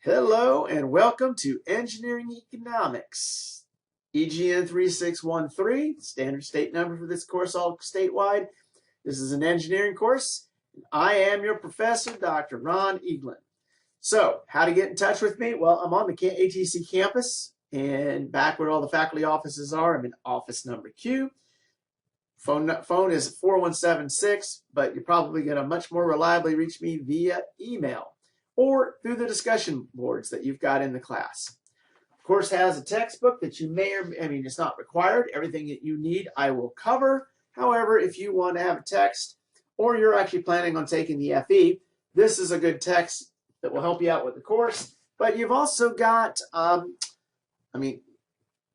Hello and welcome to Engineering Economics. EGN3613, standard state number for this course all statewide. This is an engineering course. I am your professor, Dr. Ron Eaglin. So, how to get in touch with me? Well, I'm on the ATC campus and back where all the faculty offices are. I'm in office number Q. Phone is 4176, but you're probably going to much more reliably reach me via email or through the discussion boards that you've got in the class. Of course, has a textbook that you may or, it's not required. Everything that you need, I will cover. However, if you want to have a text or you're actually planning on taking the FE, this is a good text that will help you out with the course. But you've also got, a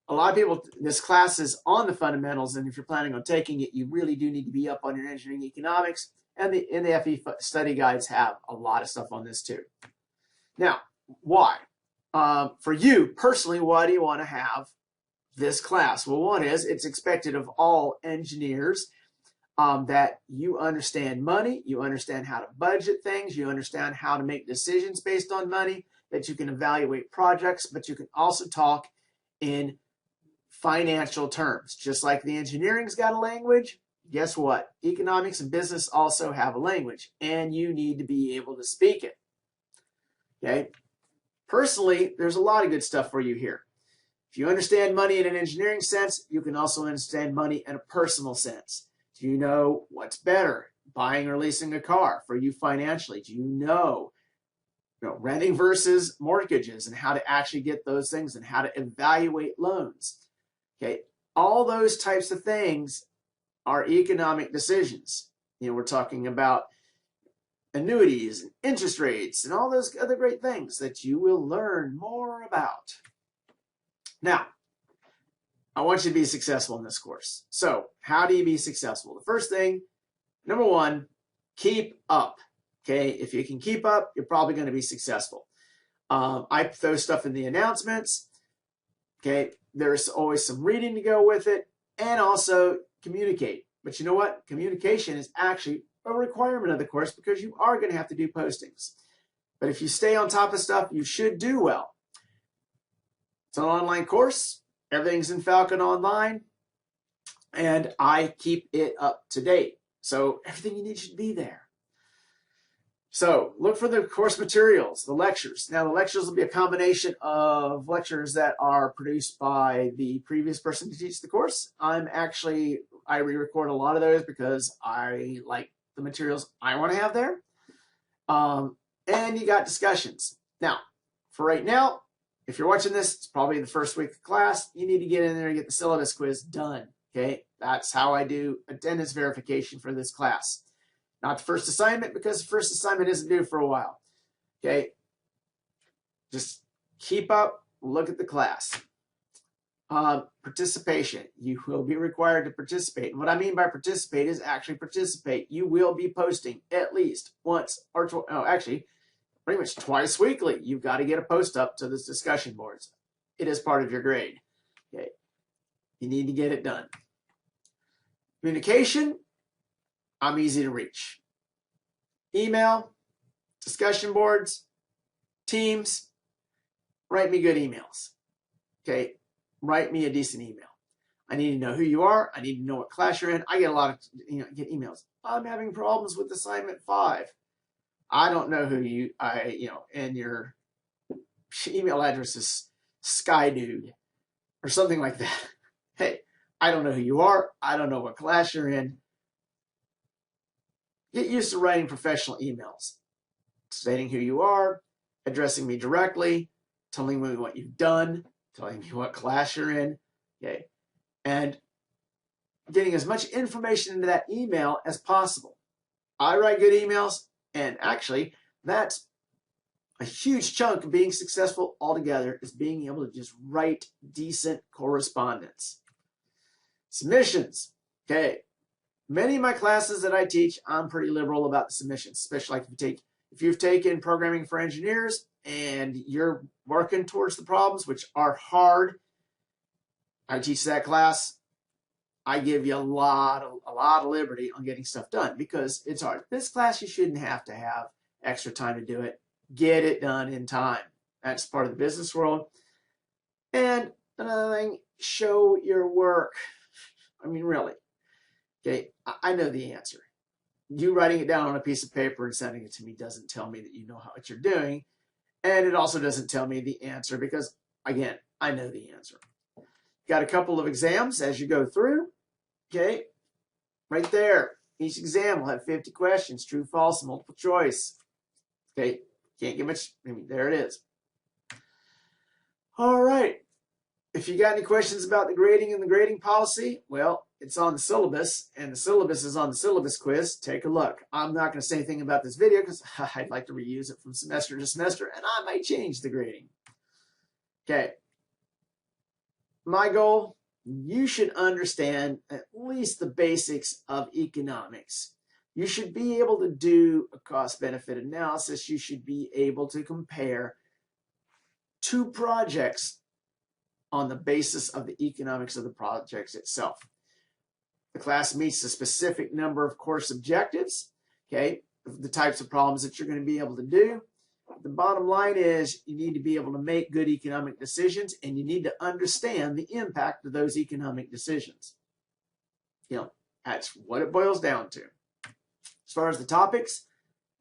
lot of people, this class is on the fundamentals, and if you're planning on taking it, you really do need to be up on your engineering economics. And the FE study guides have a lot of stuff on this too. Now, why? For you personally, why do you want to have this class? Well, one is it's expected of all engineers that you understand money, you understand how to budget things, you understand how to make decisions based on money, that you can evaluate projects, but you can also talk in financial terms. Just like the engineering's got a language, guess what? Economics and business also have a language, and you need to be able to speak it. Okay? Personally, there's a lot of good stuff for you here. If you understand money in an engineering sense, you can also understand money in a personal sense. Do you know what's better, buying or leasing a car for you financially? Do you know renting versus mortgages and how to actually get those things and how to evaluate loans? Okay, all those types of things are economic decisions. We're talking about annuities and interest rates and all those other great things that you will learn more about. Now, I want you to be successful in this course. So, how do you be successful? The first thing, number one, keep up. Okay, if you can keep up, you're probably going to be successful. I throw stuff in the announcements. Okay, there's always some reading to go with it, and also communicate. But you know what? Communication is actually a requirement of the course because you are going to have to do postings. But if you stay on top of stuff, you should do well. It's an online course. Everything's in Falcon Online, and I keep it up to date. So everything you need should be there. So look for the course materials, the lectures. Now the lectures will be a combination of lectures that are produced by the previous person to teach the course. I re-record a lot of those because I like the materials I want to have there. And you got discussions. Now, for right now, if you're watching this, it's probably the first week of class. You need to get in there and get the syllabus quiz done. Okay, that's how I do attendance verification for this class. Not the first assignment because the first assignment isn't due for a while. Okay, just keep up, look at the class. Participation. You will be required to participate. And what I mean by participate is actually participate. You will be posting at least once or actually pretty much twice weekly. You've got to get a post up to this discussion boards. It is part of your grade. Okay, you need to get it done. Communication. I'm easy to reach. Email, discussion boards, Teams, write me good emails. Okay, write me a decent email. I need to know who you are. I need to know what class you're in. I get a lot of get emails. I'm having problems with assignment 5. I don't know who you and your email address is Skydude or something like that. Hey, I don't know who you are. I don't know what class you're in. Get used to writing professional emails, stating who you are, addressing me directly, telling me what you've done, telling me what class you're in, okay, and getting as much information into that email as possible. I write good emails, and actually, that's a huge chunk of being successful altogether is being able to just write decent correspondence. Submissions, okay. Many of my classes that I teach, I'm pretty liberal about the submissions, especially like if you've taken programming for engineers and you're working towards the problems, which are hard. I teach that class. I give you a lot of liberty on getting stuff done because it's hard. This class, you shouldn't have to have extra time to do it. Get it done in time. That's part of the business world. And another thing, show your work. I mean, really. Okay, I know the answer. You writing it down on a piece of paper and sending it to me doesn't tell me that you know what you're doing. And it also doesn't tell me the answer because, again, I know the answer. Got a couple of exams as you go through. Okay, right there. Each exam will have 50 questions, true, false, multiple choice. Okay, can't get much. I mean, there it is. All right. If you got any questions about the grading and the grading policy, well, it's on the syllabus, and the syllabus is on the syllabus quiz. Take a look. I'm not going to say anything about this video because I'd like to reuse it from semester to semester, and I might change the grading. Okay. My goal, you should understand at least the basics of economics. You should be able to do a cost-benefit analysis. You should be able to compare two projects on the basis of the economics of the projects itself. The class meets a specific number of course objectives, okay, the types of problems that you're going to be able to do. The bottom line is you need to be able to make good economic decisions, and you need to understand the impact of those economic decisions. You know, that's what it boils down to. As far as the topics,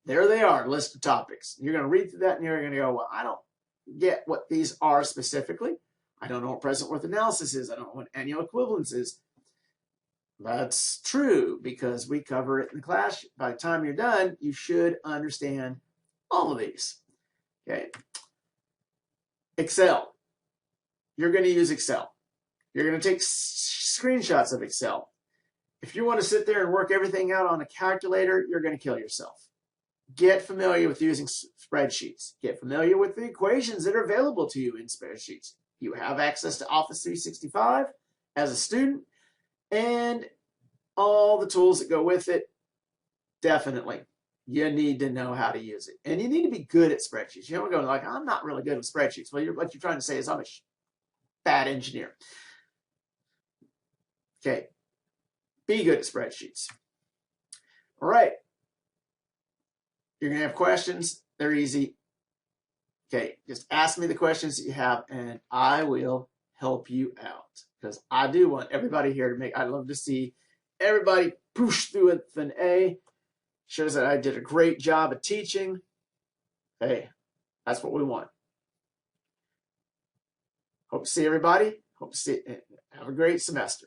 there they are, list of topics. You're going to read through that and you're going to go, well, I don't get what these are specifically. I don't know what present worth analysis is. I don't know what annual equivalence is. That's true because we cover it in the class. By the time you're done, you should understand all of these. Okay. Excel. You're going to use Excel. You're going to take screenshots of Excel. If you want to sit there and work everything out on a calculator, you're going to kill yourself. Get familiar with using spreadsheets. Get familiar with the equations that are available to you in spreadsheets. You have access to Office 365 as a student and all the tools that go with it. Definitely, you need to know how to use it. And you need to be good at spreadsheets. You don't go like, I'm not really good with spreadsheets. Well, what you're trying to say is I'm a bad engineer. Okay, be good at spreadsheets. All right. You're going to have questions. They're easy. Okay, just ask me the questions that you have, and I will help you out. Because I do want everybody here to make, I'd love to see everybody push through it with an A. Shows that I did a great job of teaching. Hey, that's what we want. Hope to see everybody. Hope to see. Have a great semester.